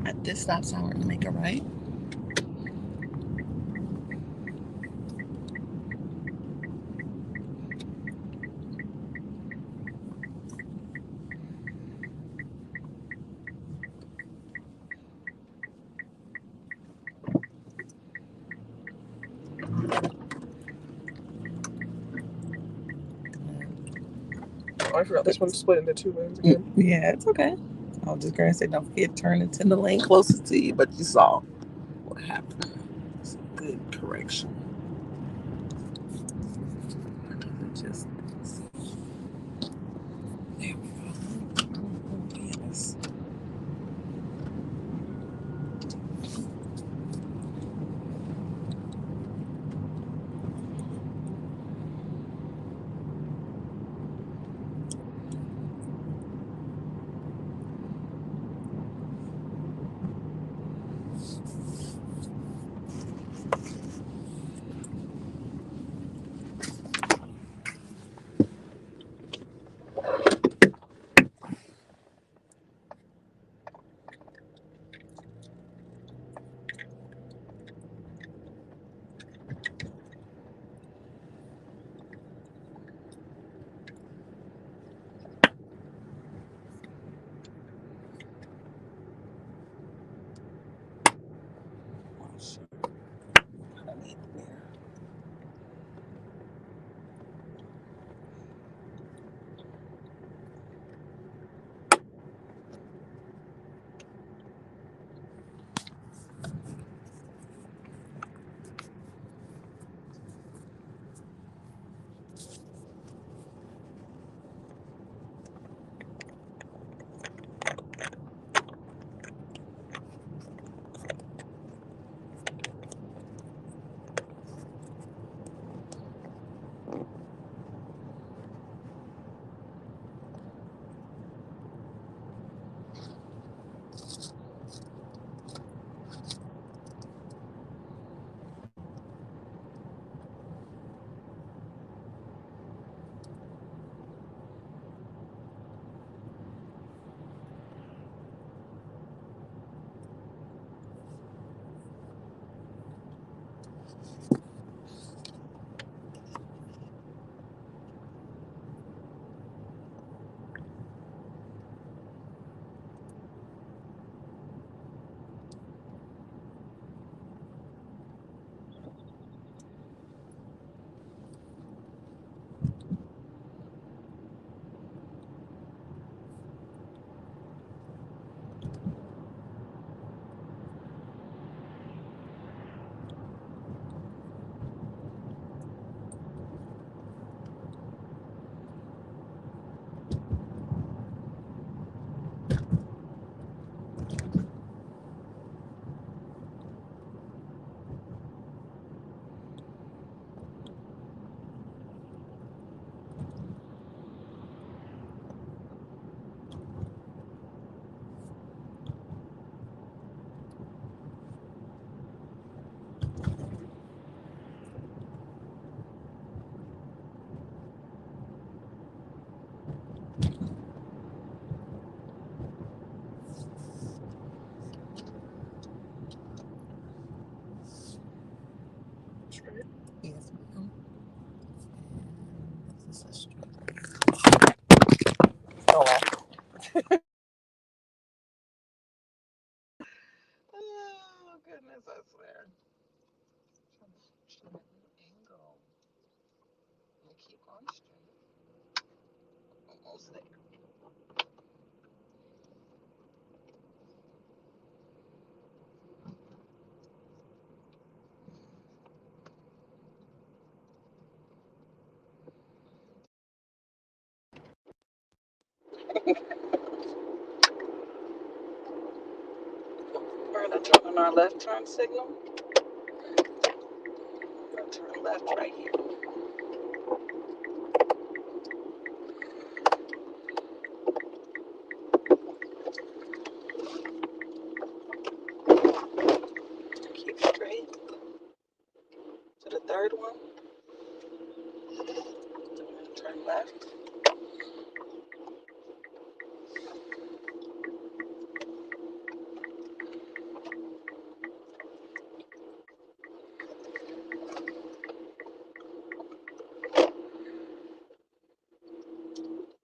At this stop sign, we're going to make a right. Oh, I forgot this one's split into 2 lanes again. Yeah, it's okay. I was just going to say, don't forget to turn into the lane closest to you, but you saw what happened. It's a good correction. Just there we go. Yes. Straight. Yes, ma'am. This is a straight. Oh, well. Oh, goodness, I swear. Angle. And keep on straight. Almost there. We're going to turn on our left turn signal. We're going to turn left right here. Keep straight to the third one. Turn left.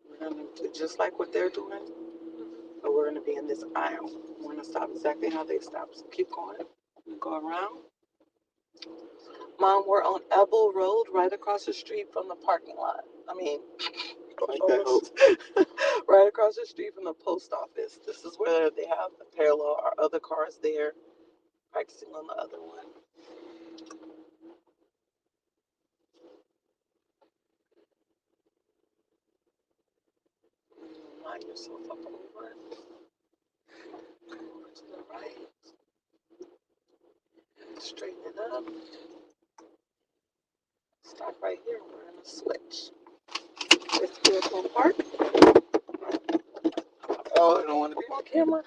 We're going to do just like what they're doing, but we're going to be in this aisle. We're going to stop exactly how they stop. So keep going. Go around. Mom, we're on Ebel Road, right across the street from the parking lot. Right across the street from the post office. This is where they have the parallel, our other cars there, practicing on the other one. Line yourself up over. Go over to the right. Straighten it up. Stop right here. We're going to switch. Let's go to park. Oh, I don't want to be on camera.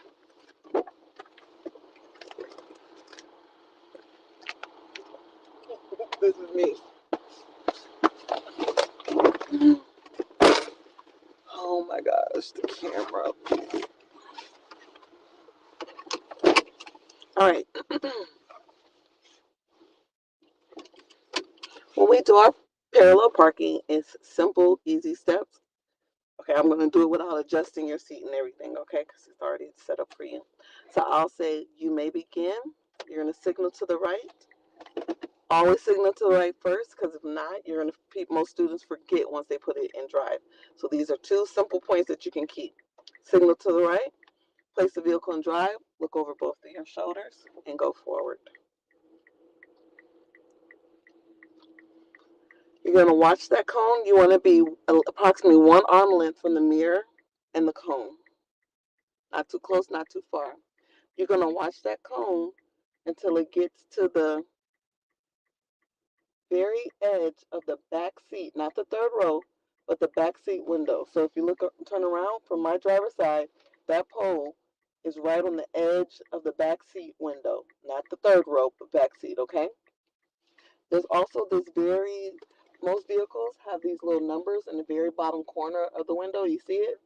This is me. Oh my gosh, the camera. All right. When we do our parallel parking, it's simple, easy steps. Okay, I'm going to do it without adjusting your seat and everything, okay, because it's already set up for you. So I'll say, you may begin. You're going to signal to the right. Always signal to the right first, because if not, you're going to, most students forget once they put it in drive. So these are two simple points that you can keep. Signal to the right, place the vehicle in drive, look over both of your shoulders, and go forward. You're going to watch that cone. You want to be approximately 1 arm length from the mirror and the cone. Not too close, not too far. You're going to watch that cone until it gets to the very edge of the back seat, not the third row, but the back seat window. So if you look up, turn around from my driver's side, that pole is right on the edge of the back seat window, not the third row, but back seat, okay? There's also this most vehicles have these little numbers in the very bottom corner of the window. You see it?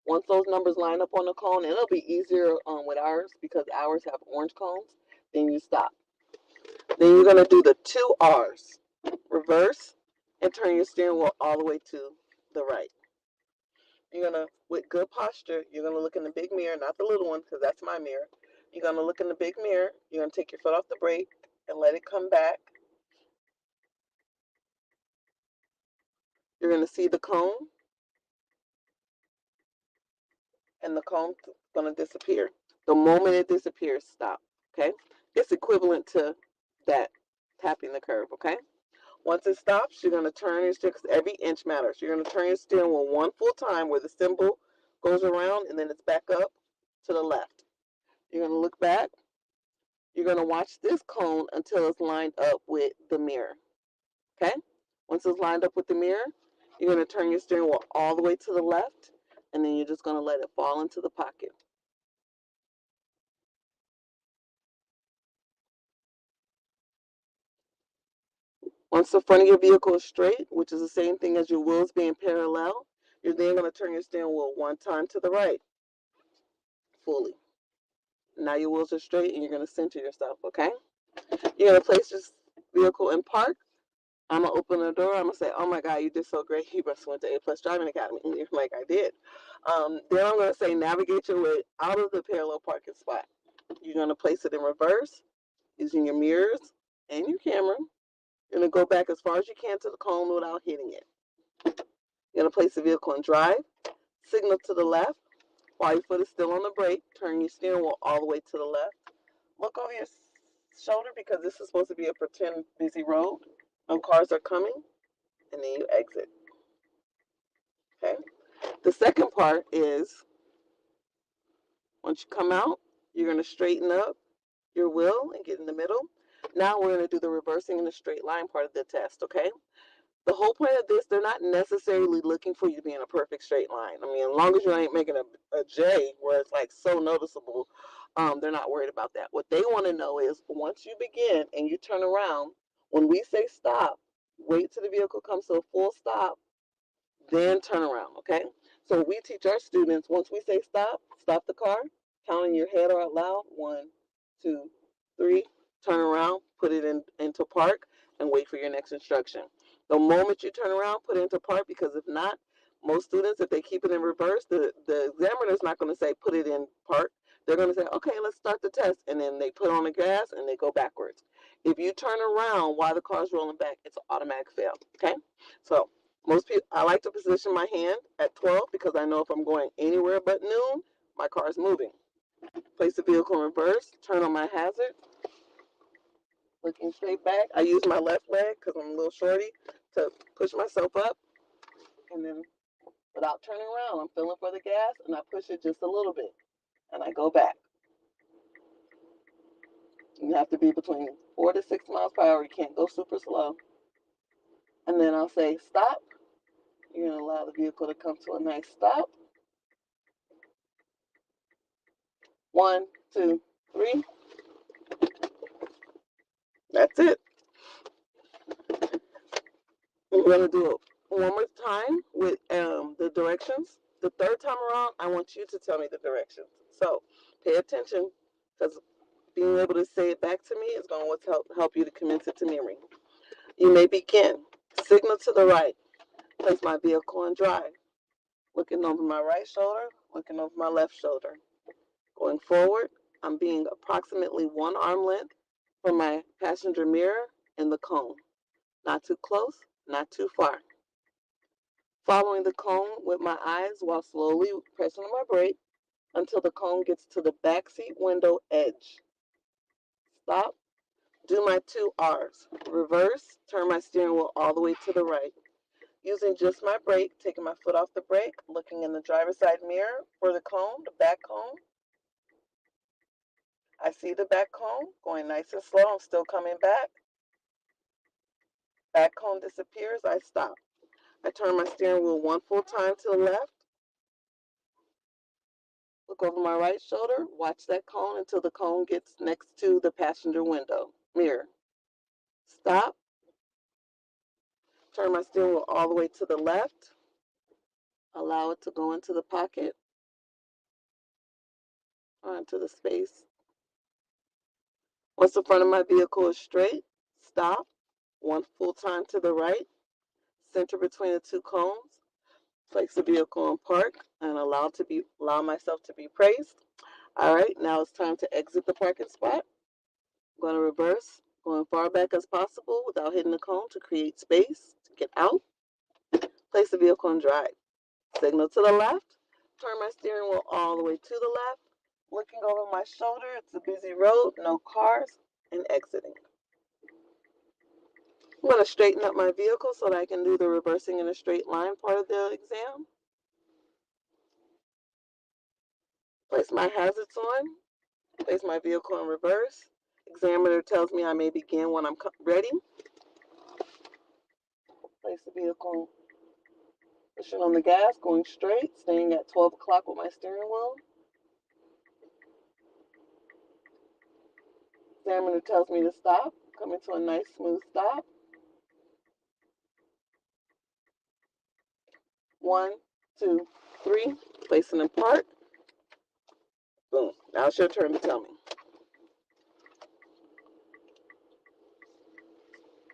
Once those numbers line up on the cone, and it'll be easier with ours because ours have orange cones, then you stop. Then you're going to do the 2 R's. Reverse and turn your steering wheel all the way to the right. You're going to, with good posture, you're going to look in the big mirror, not the little one because that's my mirror. You're going to look in the big mirror. You're going to take your foot off the brake and let it come back. You're going to see the cone, and the cone's going to disappear. The moment it disappears, stop, okay? It's equivalent to that tapping the curb, okay? Once it stops, you're going to turn your steering, because every inch matters. You're going to turn your steering wheel one full time where the symbol goes around and then it's back up to the left. You're going to look back. You're going to watch this cone until it's lined up with the mirror, okay? Once it's lined up with the mirror, you're going to turn your steering wheel all the way to the left, and then you're just going to let it fall into the pocket. Once the front of your vehicle is straight, which is the same thing as your wheels being parallel, you're then going to turn your steering wheel one time to the right, fully. Now your wheels are straight and you're going to center yourself, okay? You're going to place this vehicle in park. I'm going to open the door. I'm going to say, oh my God, you did so great. You must went to A+ Driving Academy. And you're like, I did. Then I'm going to say, navigate your way out of the parallel parking spot. You're going to place it in reverse using your mirrors and your camera. You're going to go back as far as you can to the cone without hitting it. You're going to place the vehicle in drive, signal to the left. While your foot is still on the brake, turn your steering wheel all the way to the left. Look over your shoulder because this is supposed to be a pretend busy road. No cars are coming, and then you exit. Okay? The second part is once you come out, you're going to straighten up your wheel and get in the middle. Now we're going to do the reversing in the straight line part of the test, okay? The whole point of this, they're not necessarily looking for you to be in a perfect straight line. I mean, as long as you ain't making a J where it's like so noticeable, they're not worried about that. What they want to know is once you begin and you turn around, when we say stop, wait till the vehicle comes to a full stop, then turn around, okay? So we teach our students, once we say stop, stop the car, count in your head or out loud, 1, 2, 3, turn around, put it into park, and wait for your next instruction. The moment you turn around, put it into park, because if not, most students, if they keep it in reverse, the examiner is not going to say put it in park. They're going to say, okay, let's start the test, and then they put on the gas and they go backwards. If you turn around while the car's rolling back, it's an automatic fail, okay? So most people, I like to position my hand at 12 because I know if I'm going anywhere but noon, my car is moving. Place the vehicle in reverse, turn on my hazard, looking straight back. I use my left leg because I'm a little shorty to push myself up, and then without turning around, I'm feeling for the gas, and I push it just a little bit, and I go back. You have to be between 4 to 6 miles per hour. You can't go super slow. And then I'll say stop. You're going to allow the vehicle to come to a nice stop. 1, 2, 3. That's it. We're going to do it one more time with the directions. The third time around, I want you to tell me the directions. So pay attention, because being able to say it back to me is going to help you to commence it to memory. You may begin. Signal to the right. Place my vehicle in drive. Looking over my right shoulder, looking over my left shoulder. Going forward, I'm being approximately 1 arm length from my passenger mirror and the cone. Not too close, not too far. Following the cone with my eyes while slowly pressing on my brake until the cone gets to the backseat window edge. Stop. Do my 2 R's. Reverse, turn my steering wheel all the way to the right. Using just my brake, taking my foot off the brake, looking in the driver's side mirror for the cone, the back cone. I see the back cone going nice and slow. I'm still coming back. Back cone disappears. I stop. I turn my steering wheel 1 full time to the left. Look over my right shoulder. Watch that cone until the cone gets next to the passenger window mirror. Stop. Turn my steering wheel all the way to the left. Allow it to go into the pocket or into the space. Once the front of my vehicle is straight, stop. 1 full time to the right. Center between the 2 cones. Place the vehicle in park and allow myself to be praised. All right, now it's time to exit the parking spot. I'm going to reverse, going far back as possible without hitting the cone to create space to get out. Place the vehicle in drive. Signal to the left. Turn my steering wheel all the way to the left. Looking over my shoulder, it's a busy road, no cars, and exiting. I'm going to straighten up my vehicle so that I can do the reversing in a straight line part of the exam. Place my hazards on. Place my vehicle in reverse. Examiner tells me I may begin when I'm ready. Place the vehicle, pushing on the gas, going straight, staying at 12 o'clock with my steering wheel. Examiner tells me to stop, coming to a nice smooth stop. 1, 2, 3, placing in park. Boom. Now it's your turn to tell me.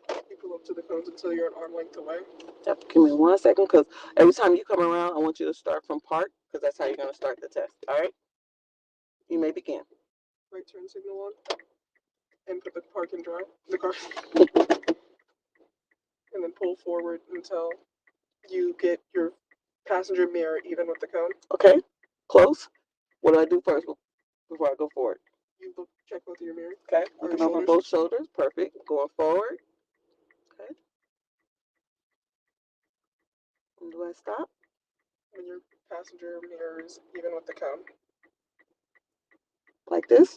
You pull up to the cones until you're an arm length away. Yep, give me 1 second, because every time you come around, I want you to start from park, because that's how you're going to start the test. All right? You may begin. Right turn signal on. And put the park in drive, the car. And then pull forward until you get your passenger mirror even with the cone. Okay, close. What do I do first before I go forward? You check both of your mirrors. Okay, looking over both shoulders. Perfect. Going forward. Okay. And do I stop? When your passenger mirror is even with the cone. Like this?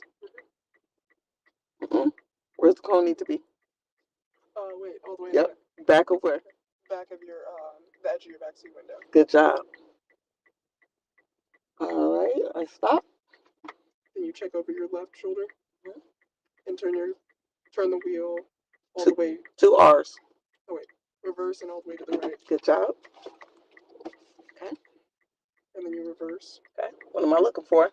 Where's the cone need to be? Wait, all the way Yep. Back of where? Back of your, the edge of your backseat window. Good job. All right, I stop. Then you check over your left shoulder and turn the wheel all the way. 2 R's. Oh wait, reverse and all the way to the right. Good job. and then you reverse. Okay. What am I looking for?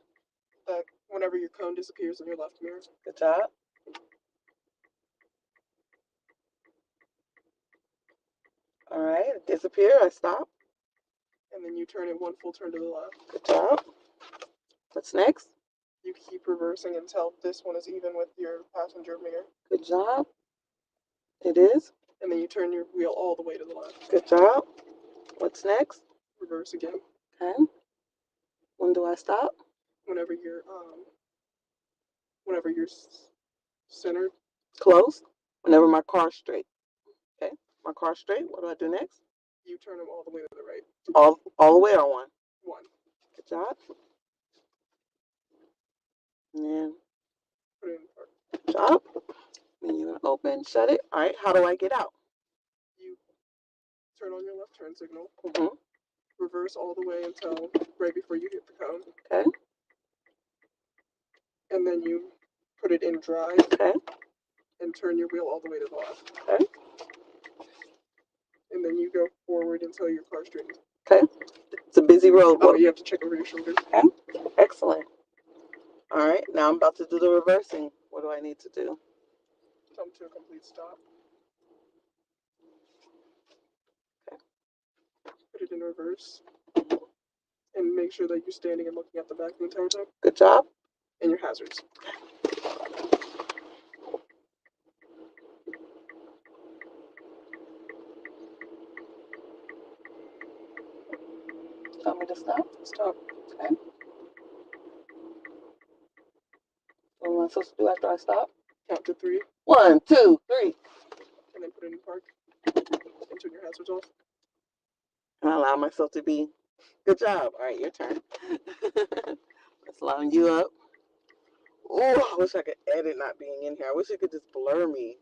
That whenever your cone disappears in your left mirror. Good job. All right, it disappeared. I stop. And then you turn it one full turn to the left. Good job. What's next? You keep reversing until this one is even with your passenger mirror. Good job. It is. And then you turn your wheel all the way to the left. Good job. What's next? Reverse again. Okay. When do I stop? Whenever you're centered. Close. Whenever my car's straight. Okay. My car's straight. What do I do next? You turn them all the way to the right. All the way or one? One. Good job. And then Put it in park. good job. Then you're gonna open, shut it. All right. How do I get out? You turn on your left turn signal. Mm-hmm. Reverse all the way until right before you hit the cone. Okay. And then you put it in drive. Okay. And turn your wheel all the way to the left. Okay. And then you go forward until your car straightens. Okay. It's a busy road. Oh, you have to check over your shoulder. Okay. Excellent. All right. Now I'm about to do the reversing. What do I need to do? Come to a complete stop. Okay. Put it in reverse. And make sure that you're standing and looking at the back the entire time. Good job. And your hazards. Tell me to stop. Stop. Okay. What am I supposed to do after I stop? Count to 3. 1, 2, 3. And then put it in park. And turn your hazards off. And I allow myself to be. Good job. All right, your turn. Let's line you up. Oh, I wish I could edit not being in here. I wish it could just blur me.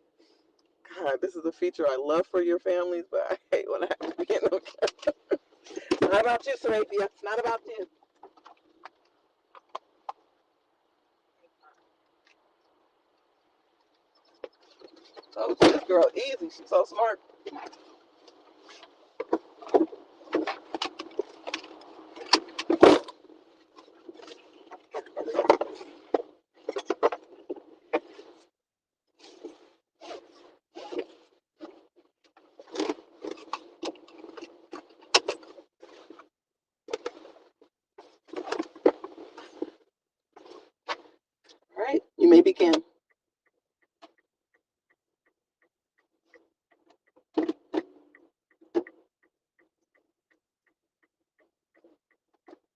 God, this is a feature I love for your families, but I hate when I have to be in them. Not about you, Sarapia. It's not about you. Told you this girl easy. She's so smart. All right, you may begin.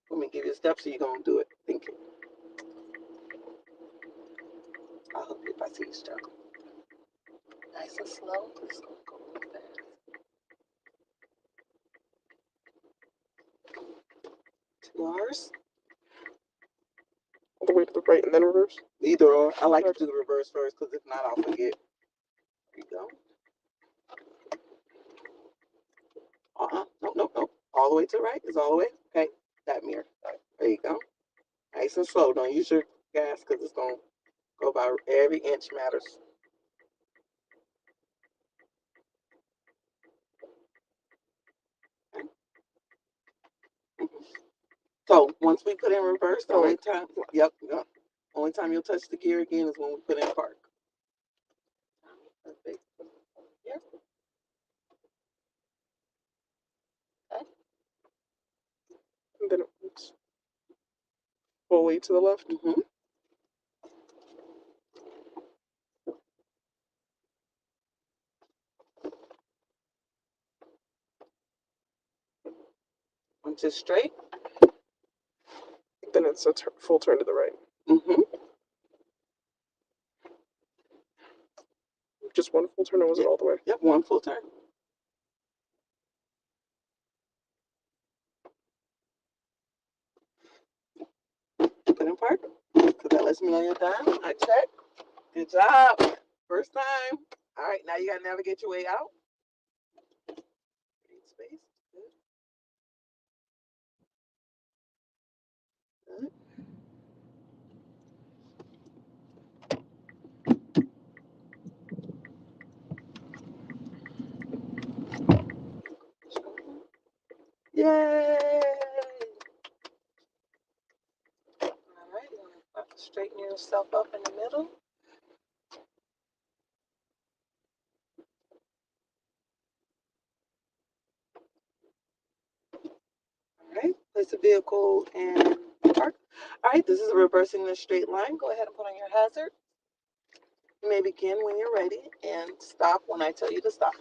Let me give you a step so you're going to do it. Thinking. I'll help you if I see you struggle. Nice and slow. It's going to go a little fast. 2 R's. All the way to the right and then reverse. Either or. I like to do the reverse first because if not, I'll forget. There you go. No. All the way to the right is all the way. Okay. That mirror. There you go. Nice and slow. Don't use your gas because it's going to go by every inch matters. Okay. So once we put in reverse, the only time, only time you'll touch the gear again is when we put in park. Perfect. Yep. Okay. And then it moves fully to the left. Mm-hmm. Once it's straight. Then it's a full turn to the right. Mm-hmm. Just one full turn, or was it all the way? Yep, one full turn. Put in park. Because that lets me know you're done. I check. Good job. First time. All right, now you got to navigate your way out. Create space. Good. Yay! yourself up in the middle. All right, place the vehicle and park. All right, this is reversing the straight line. Go ahead and put on your hazard. You may begin when you're ready and stop when I tell you to stop.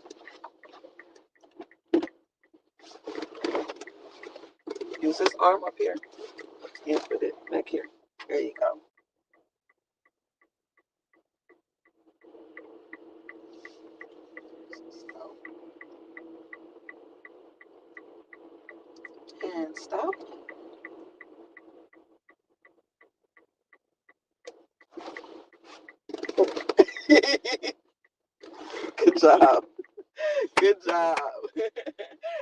Use this arm up here and put it back here. There you go. And stop. Good job. Good job.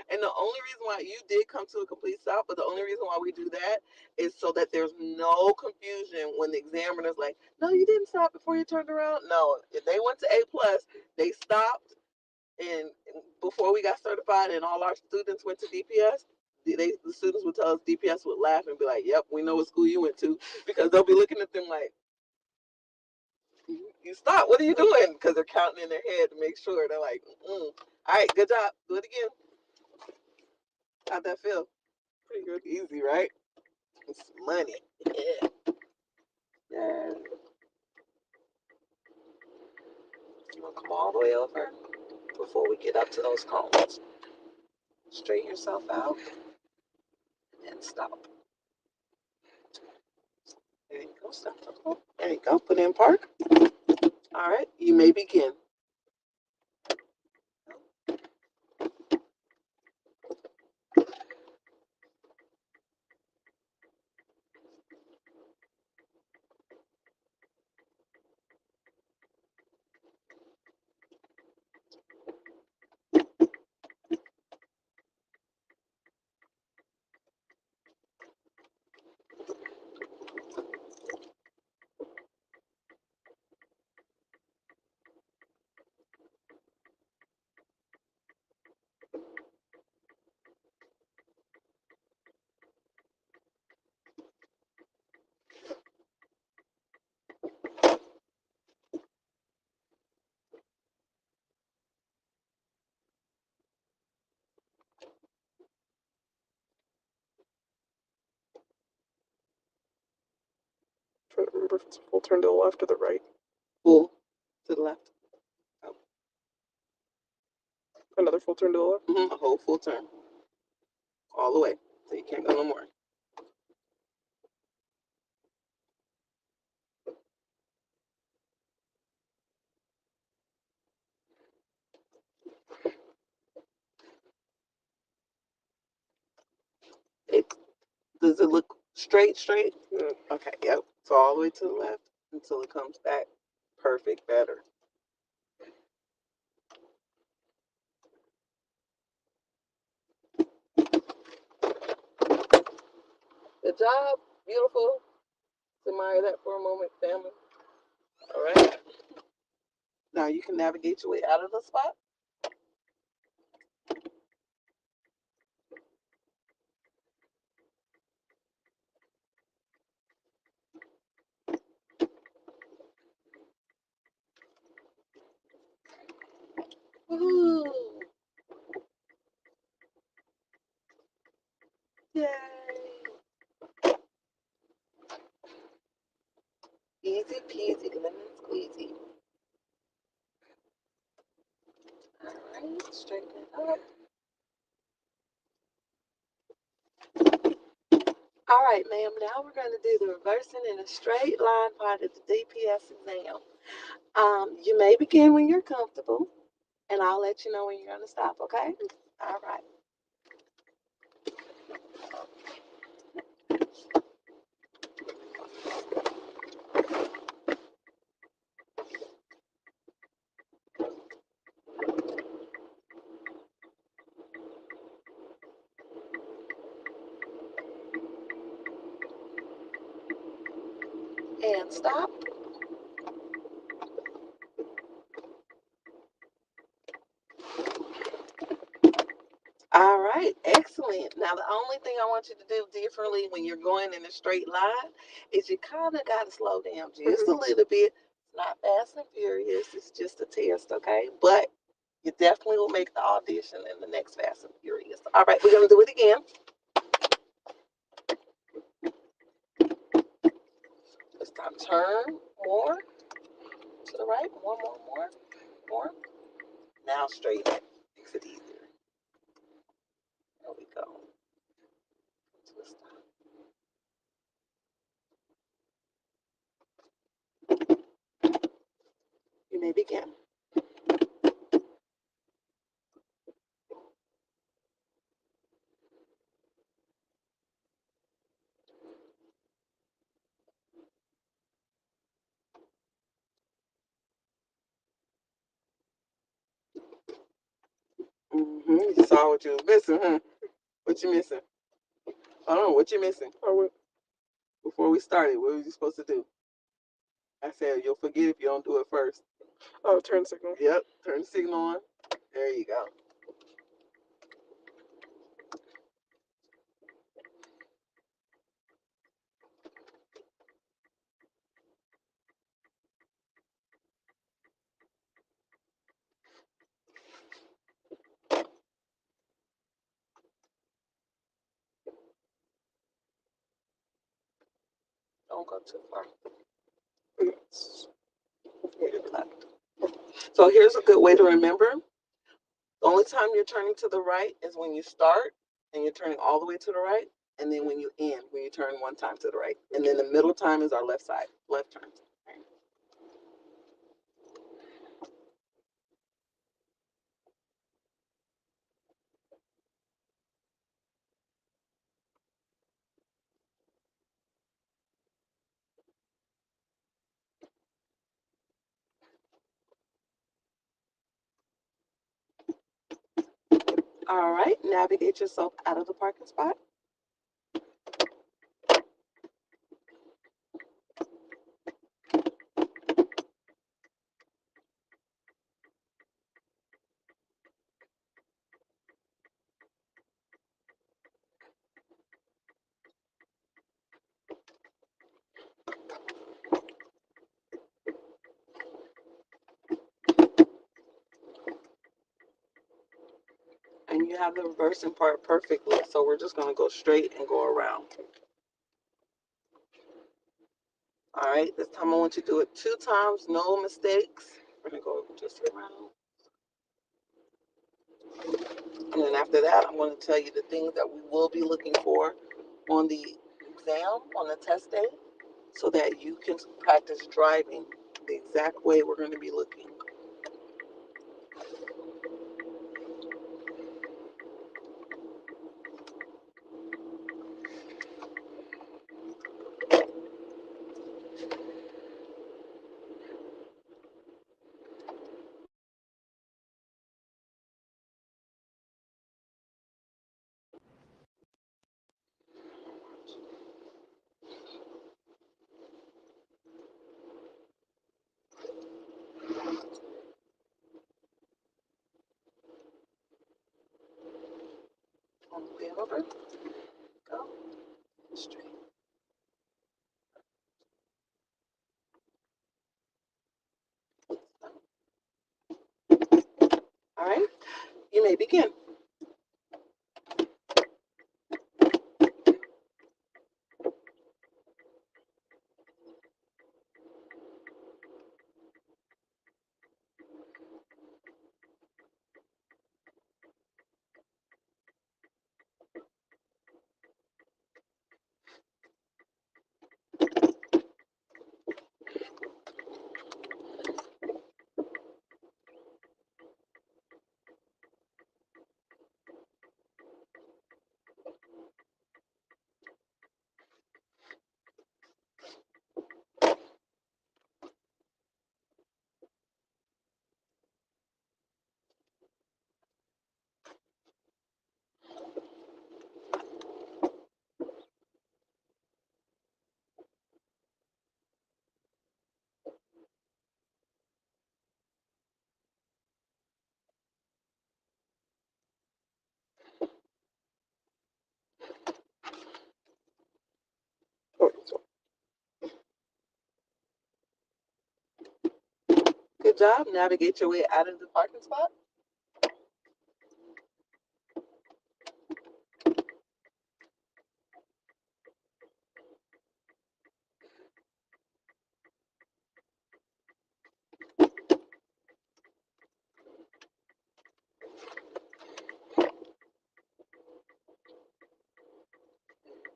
And the only reason why you did come to a complete stop, but the only reason why we do that is so that there's no confusion when the examiner's like, no, you didn't stop before you turned around. No, if they went to A plus, they stopped, and before we got certified and all our students went to DPS, the students would tell us, DPS would laugh and be like, yep, we know what school you went to, because they'll be looking at them like, you stop, what are you doing? Because they're counting in their head to make sure. They're like, all right, good job, do it again. How'd that feel? Pretty good, easy, right? It's money. Yeah. Yeah. You want to come all the way over before we get up to those cones? Straighten yourself out and stop. There you go. Stop. There you go. Put in park. All right. You may begin. Remember if it's a full turn to the left or the right. Full to the left. Oh. Another full turn to the left. A whole full turn. All the way. So you can't go no more. Does it look straight? Yeah. Okay, yep. So all the way to the left until it comes back. Perfect, better. Good job. Beautiful. Admire that for a moment, family. All right. Now you can navigate your way out of the spot. Woohoo! Yay! Easy peasy, lemon squeezy. All right, straighten it up. All right, ma'am, now we're going to do the reversing in a straight line part of the DPS exam. You may begin when you're comfortable, and I'll let you know when you're going to stop, okay? All right. And stop. All right, excellent. Now, the only thing I want you to do differently when you're going in a straight line is you kind of got to slow down just a little bit. It's not fast and furious, it's just a test, okay? But you definitely will make the audition in the next Fast and Furious. All right, we're going to do it again. This time, turn more to the right. More. Now, straight. Makes it easier. There we go. Twist. You may begin. You saw what you was missing, huh? What you missing? Oh, what you missing? Oh, what? Before we started, what were you supposed to do? I said you'll forget if you don't do it first. Oh, turn signal. Yep, turn the signal on. There you go. Don't go too far. So here's a good way to remember. The only time you're turning to the right is when you start and you're turning all the way to the right, and then when you end, when you turn one time to the right. And then the middle time is our left side, left turn. All right, navigate yourself out of the parking spot. And you have the reversing part perfectly. So we're just gonna go straight and go around. All right, this time I want you to do it 2 times, no mistakes. We're gonna go just around. And then after that, I'm gonna tell you the things that we will be looking for on the exam, on the test day, so that you can practice driving the exact way we're gonna be looking. On the way over, go straight. All right, you may begin. job. Navigate your way out of the parking spot.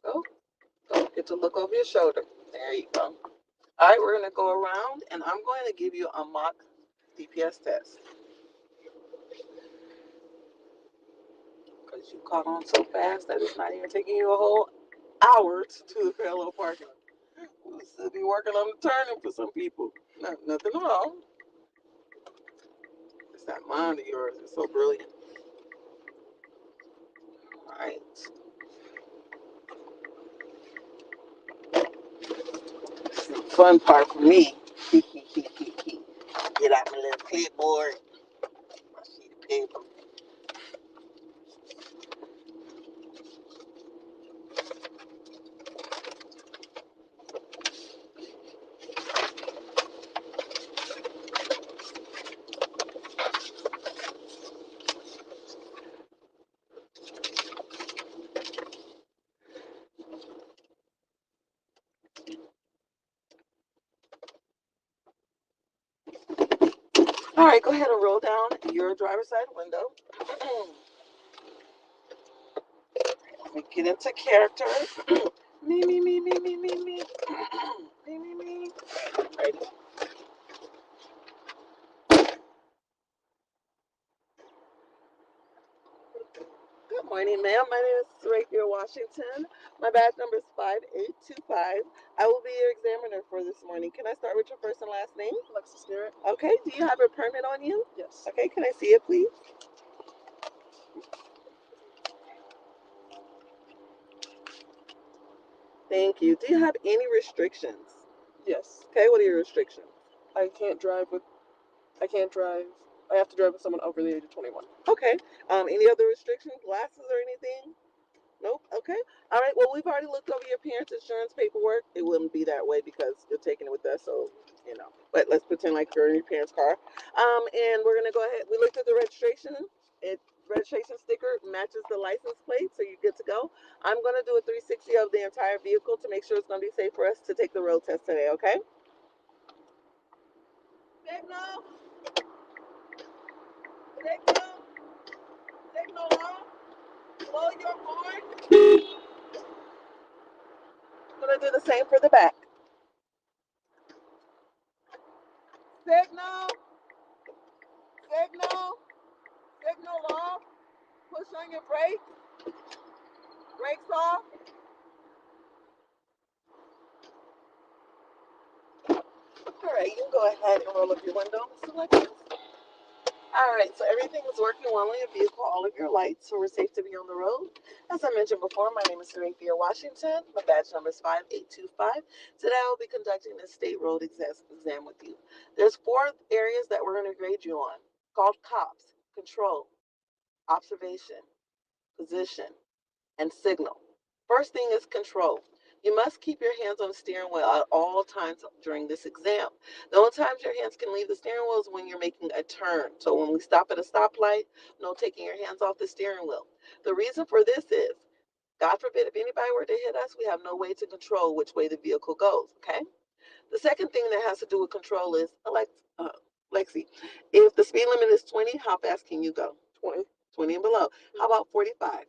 Go. Go. Get to look over your shoulder. There you go. All right, we're going to go around, and I'm going to give you a mock DPS test. Because you caught on so fast that it's not even taking you a whole hour to do the parallel parking. We'll still be working on the turning for some people. Nothing wrong. It's that mind of yours. It's so brilliant. All right. Fun part for me. Get out my little clipboard. My sheet of paper. All right, go ahead and roll down your driver's side window. Let me get into character. Me. Me. Right. Good morning, ma'am. My name is Rapier Washington. My badge number is 5825. I will be your examiner for this morning. Can I start with your first and last name? Alexis Garrett. Okay. Do you have a permit on you? Yes. Okay. Can I see it, please? Thank you. Do you have any restrictions? Yes. Okay. What are your restrictions? I can't drive. I have to drive with someone over the age of 21. Okay. Any other restrictions? Glasses or anything? Nope. Okay. All right. Well, we've already looked over your parents' insurance paperwork. It wouldn't be that way because you're taking it with us. So, but let's pretend like you're in your parents' car. And we're gonna go ahead. We looked at the registration. Registration sticker matches the license plate, so you're good to go. I'm gonna do a 360 of the entire vehicle to make sure it's gonna be safe for us to take the road test today. Okay. Signal. Signal off. Blow your horn. I'm gonna do the same for the back. Signal. Signal off. Push on your brake. Brakes off. All right, you can go ahead and roll up your window, Mr. Lexus. All right, so everything is working well on your vehicle, all of your lights, so we're safe to be on the road. As I mentioned before, my name is Cynthia Washington. My badge number is 5825. Today I will be conducting a state road exam with you. There's 4 areas that we're going to grade you on, called COPS: control, observation, position, and signal. First thing is control. You must keep your hands on the steering wheel at all times during this exam. The only times your hands can leave the steering wheel is when you're making a turn. So when we stop at a stoplight, no taking your hands off the steering wheel. The reason for this is, God forbid, if anybody were to hit us, we have no way to control which way the vehicle goes, okay? The second thing that has to do with control is, Lexi, if the speed limit is 20, how fast can you go? 20. 20 and below. How about 45?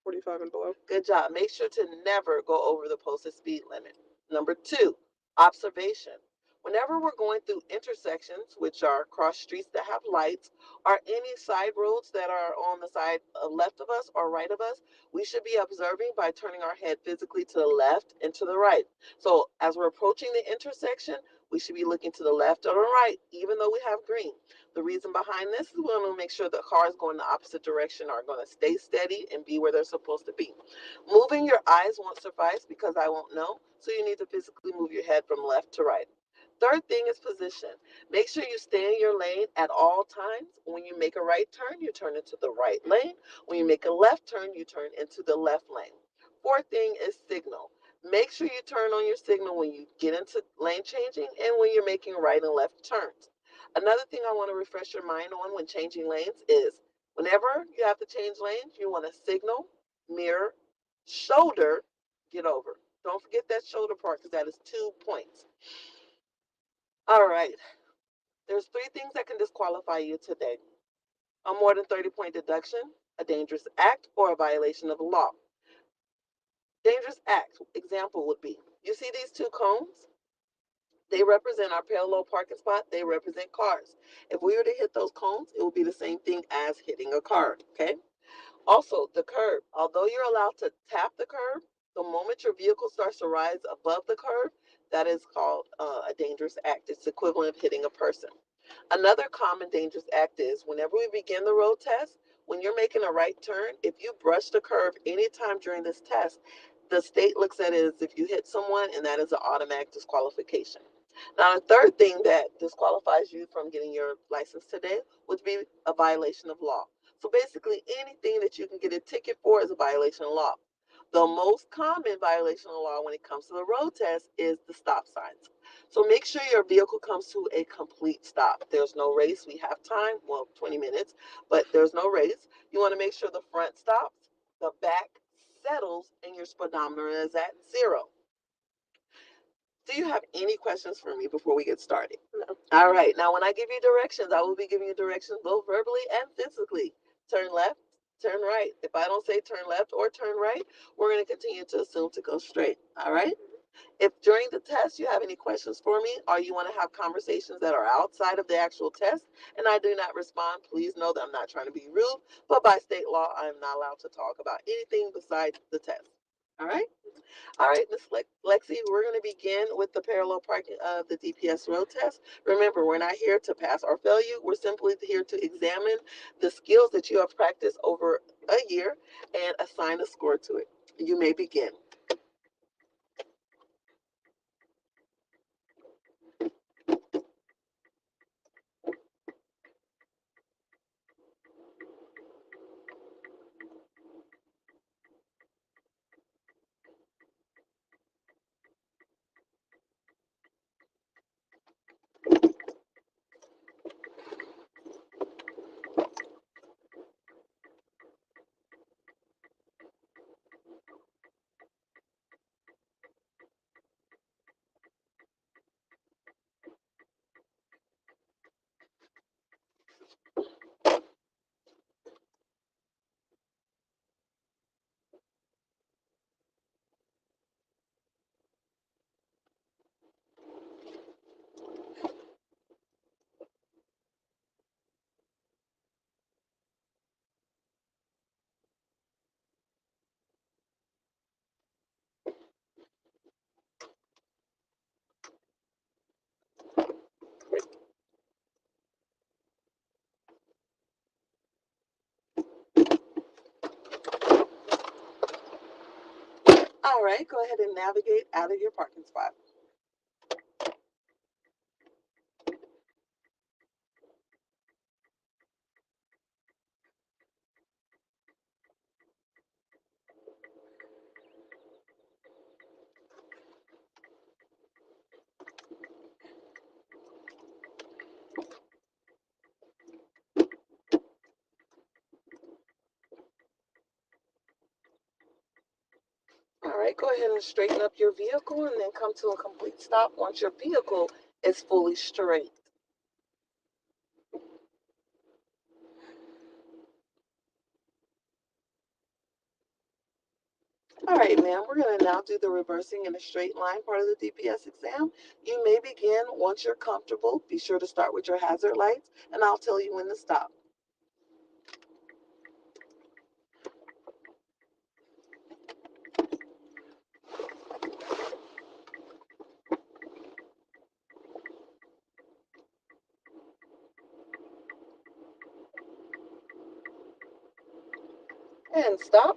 45 and below. Good job. Make sure to never go over the posted speed limit. Number 2, observation. Whenever we're going through intersections, which are cross streets that have lights, or any side roads that are on the side left of us or right of us, we should be observing by turning our head physically to the left and to the right. So as we're approaching the intersection, we should be looking to the left or the right, even though we have green. The reason behind this is we want to make sure the cars going the opposite direction are going to stay steady and be where they're supposed to be. Moving your eyes won't suffice because I won't know, so you need to physically move your head from left to right. Third thing is position. Make sure you stay in your lane at all times. When you make a right turn, you turn into the right lane. When you make a left turn, you turn into the left lane. Fourth thing is signal. Make sure you turn on your signal when you get into lane changing and when you're making right and left turns. Another thing I want to refresh your mind on when changing lanes is whenever you have to change lanes, you want to signal, mirror, shoulder, get over. Don't forget that shoulder part because that is 2 points. All right. There's 3 things that can disqualify you today. A more than 30-point deduction, a dangerous act, or a violation of the law. Dangerous act example would be, you see these 2 cones? They represent our parallel parking spot. They represent cars. If we were to hit those cones, it would be the same thing as hitting a car, okay? Also, the curb. Although you're allowed to tap the curb, the moment your vehicle starts to rise above the curb, that is called a dangerous act. It's equivalent of hitting a person. Another common dangerous act is whenever we begin the road test, when you're making a right turn, if you brush the curb anytime during this test, the state looks at it as if you hit someone, and that is an automatic disqualification. Now, the third thing that disqualifies you from getting your license today would be a violation of law. So basically, anything that you can get a ticket for is a violation of law. The most common violation of law when it comes to the road test is the stop signs. So make sure your vehicle comes to a complete stop. There's no race. We have time, well, 20 minutes, but there's no race. You want to make sure the front stops, the back settles, and your speedometer is at 0. Do you have any questions for me before we get started? No. All right. Now, when I give you directions, I will be giving you directions both verbally and physically. Turn left, turn right. If I don't say turn left or turn right, we're going to continue to assume to go straight. All right. If during the test you have any questions for me or you want to have conversations that are outside of the actual test and I do not respond, please know that I'm not trying to be rude, but by state law, I am not allowed to talk about anything besides the test. All right? All right, Miss Lexi, we're going to begin with the parallel parking of the DPS road test. Remember, we're not here to pass or fail you. We're simply here to examine the skills that you have practiced over a year and assign a score to it. You may begin. All right, go ahead and navigate out of your parking spot. All right, go ahead and straighten up your vehicle and then come to a complete stop once your vehicle is fully straight. All right, ma'am, we're going to now do the reversing in a straight line part of the DPS exam. You may begin once you're comfortable. Be sure to start with your hazard lights, and I'll tell you when to stop. And stop.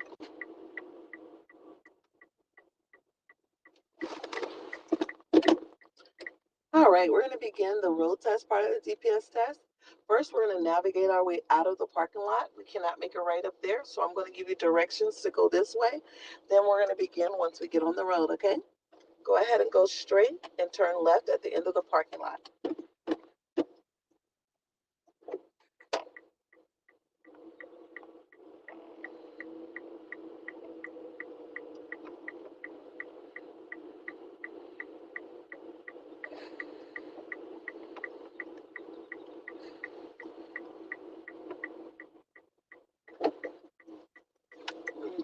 All right, we're going to begin the road test part of the DPS test. First, we're going to navigate our way out of the parking lot. We cannot make a right up there, so I'm going to give you directions to go this way. Then we're going to begin once we get on the road, okay? Go ahead and go straight and turn left at the end of the parking lot.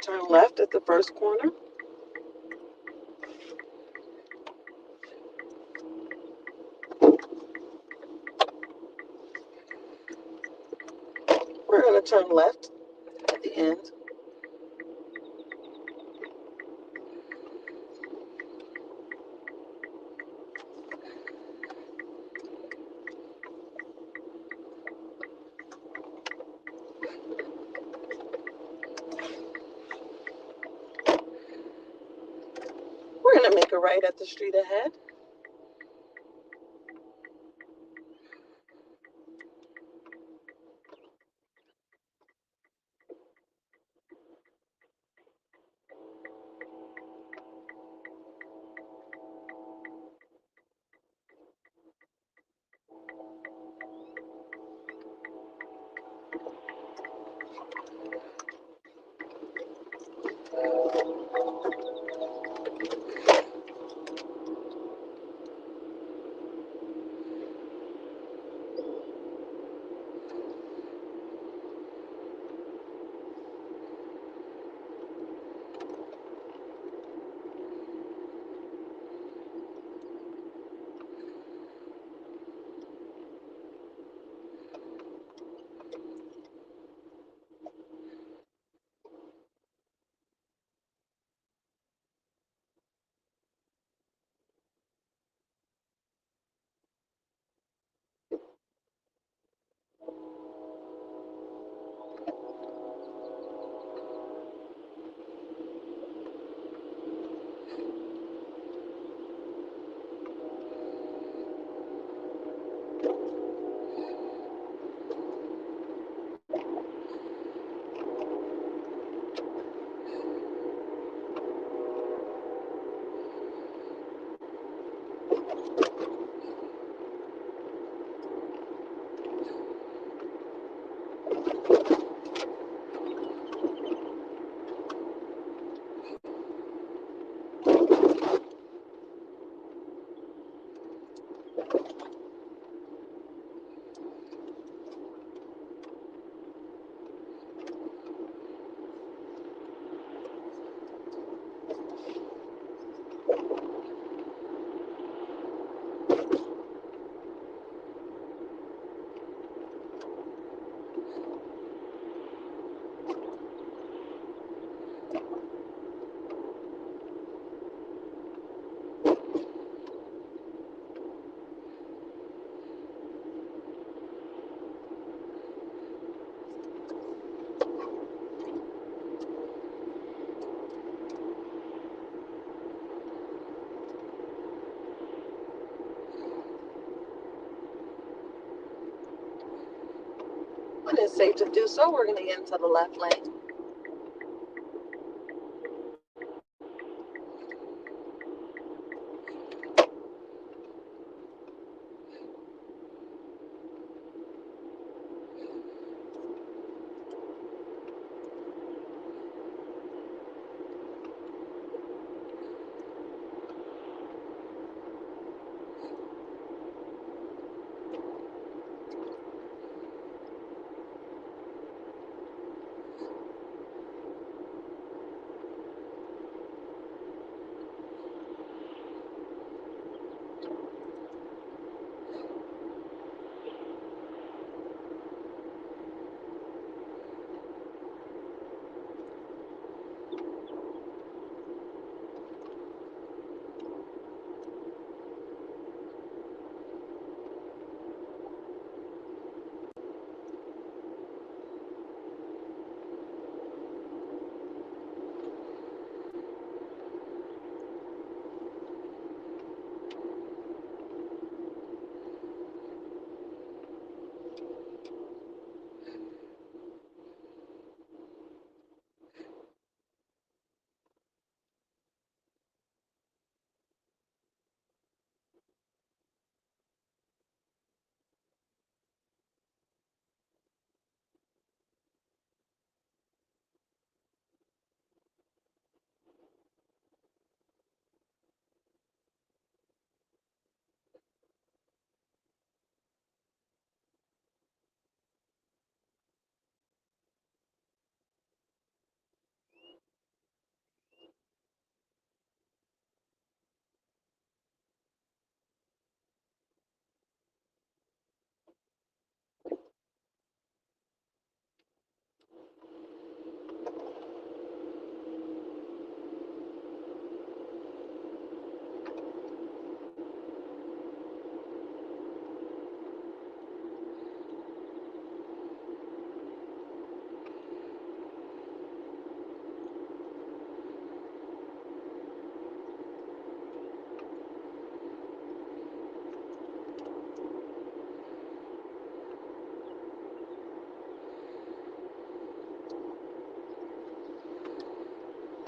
turn left at the first corner. We're going to turn left at the end. We're going to make a right at the street ahead. When it's safe to do so, we're going to get into the left lane.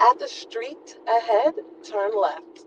At the street ahead, turn left.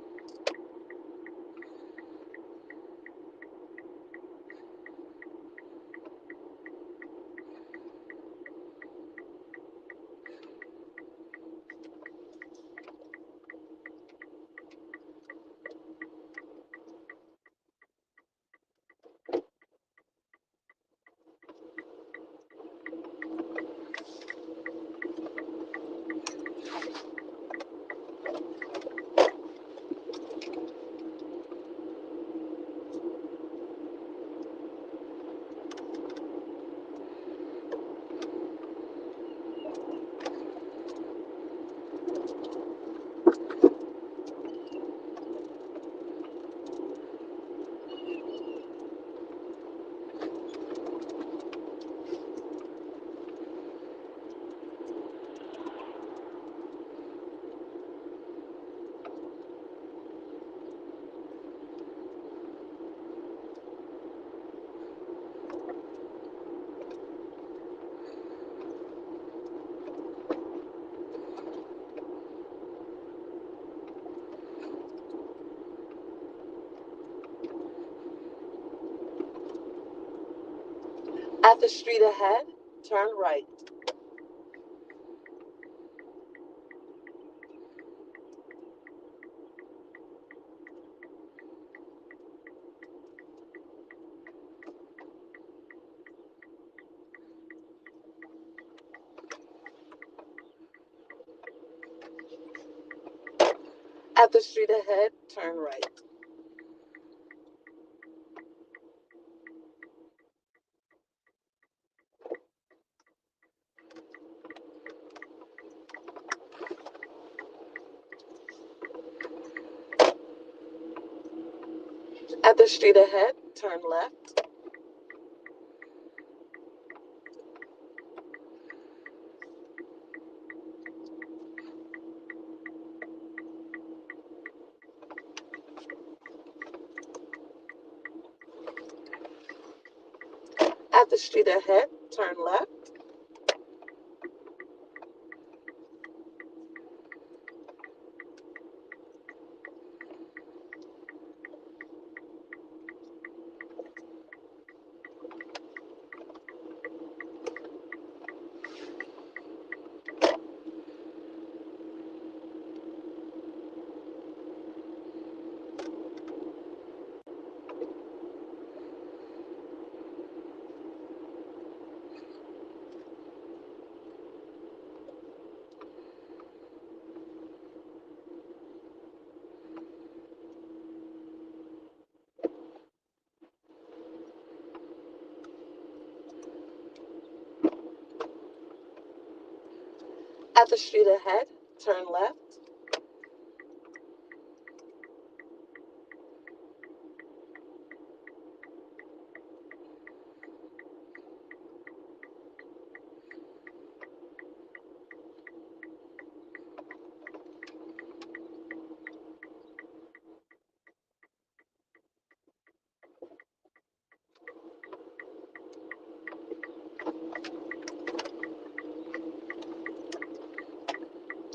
At the street ahead, turn right. At the street ahead, turn right. At the street ahead, turn left. At the street ahead, turn left. At the street ahead, turn left.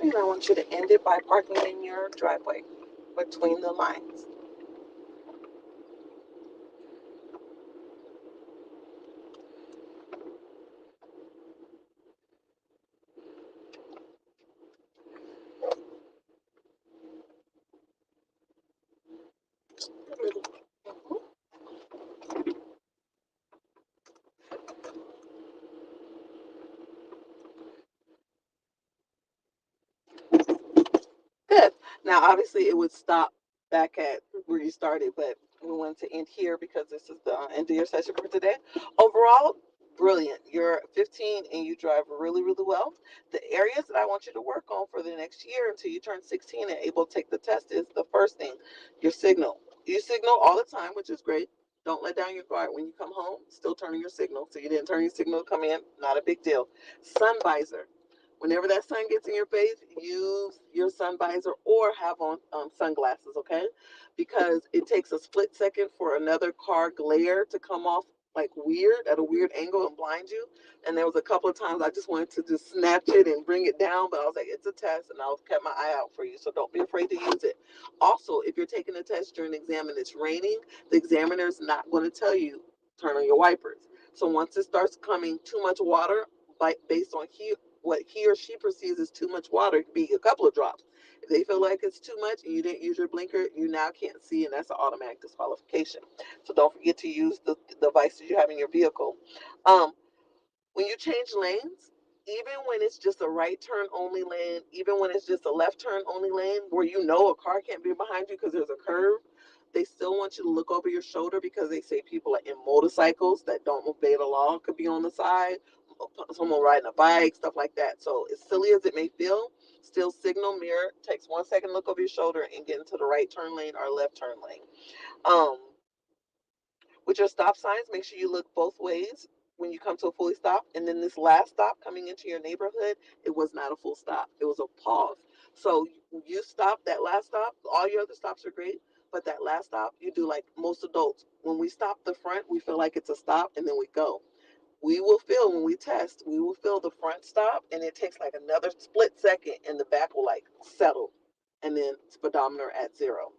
And I want you to end it by parking in your driveway between the lines. Good. Now, obviously, it would stop back at where you started, but we wanted to end here because this is the end of your session for today. Overall, brilliant. You're 15 and you drive really, really well. The areas that I want you to work on for the next year until you turn 16 and able to take the test is the first thing, your signal. You signal all the time, which is great. Don't let down your guard. When you come home, still turning your signal. So you didn't turn your signal to come in, not a big deal. Sun visor. Whenever that sun gets in your face, use your sun visor or have on sunglasses, okay? Because it takes a split second for another car glare to come off like weird at a weird angle and blind you. And there was a couple of times I just wanted to just snatch it and bring it down, but I was like, it's a test, and I'll keep my eye out for you. So don't be afraid to use it. Also, if you're taking a test during the exam and it's raining, the examiner is not going to tell you turn on your wipers. So once it starts coming too much water, like based on what he or she perceives as too much water, it could be a couple of drops. If they feel like it's too much and you didn't use your blinker, you now can't see, and that's an automatic disqualification. So don't forget to use the devices you have in your vehicle. Um, when you change lanes, even when it's just a right turn only lane, even when it's just a left turn only lane where you know a car can't be behind you because there's a curve, they still want you to look over your shoulder because they say people in motorcycles that don't obey the law could be on the side, someone riding a bike, stuff like that. So, as silly as it may feel, still signal mirror, takes 1 second, look over your shoulder, and get into the right turn lane or left turn lane. Um, with your stop signs, make sure you look both ways when you come to a fully stop. And then this last stop coming into your neighborhood, it was not a full stop. It was a pause. So you stop that last stop. All your other stops are great, but that last stop, you do like most adults. When we stop the front, we feel like it's a stop, and then we go. We will feel when we test, we will feel the front stop, and it takes like another split second, and the back will like settle, and then speedometer at zero.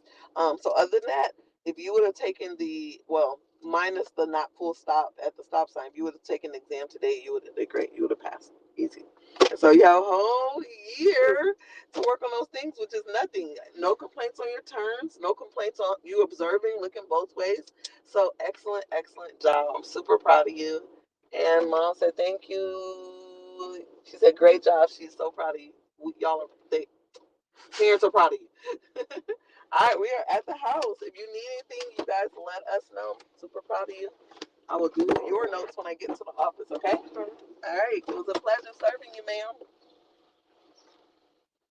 So other than that, if you would have taken the, well, minus the not full stop at the stop sign, if you would have taken the exam today, you would have did great. You would have passed easy. And so you have a whole year to work on those things, which is nothing. No complaints on your turns. No complaints on you observing, looking both ways. So excellent, excellent job. I'm super proud of you. And mom said, thank you. She said, great job. She's so proud of you. Y'all are, parents are proud of you. All right, we are at the house. If you need anything, you guys let us know. Super proud of you. I will do your notes when I get to the office, okay? All right. It was a pleasure serving you, ma'am.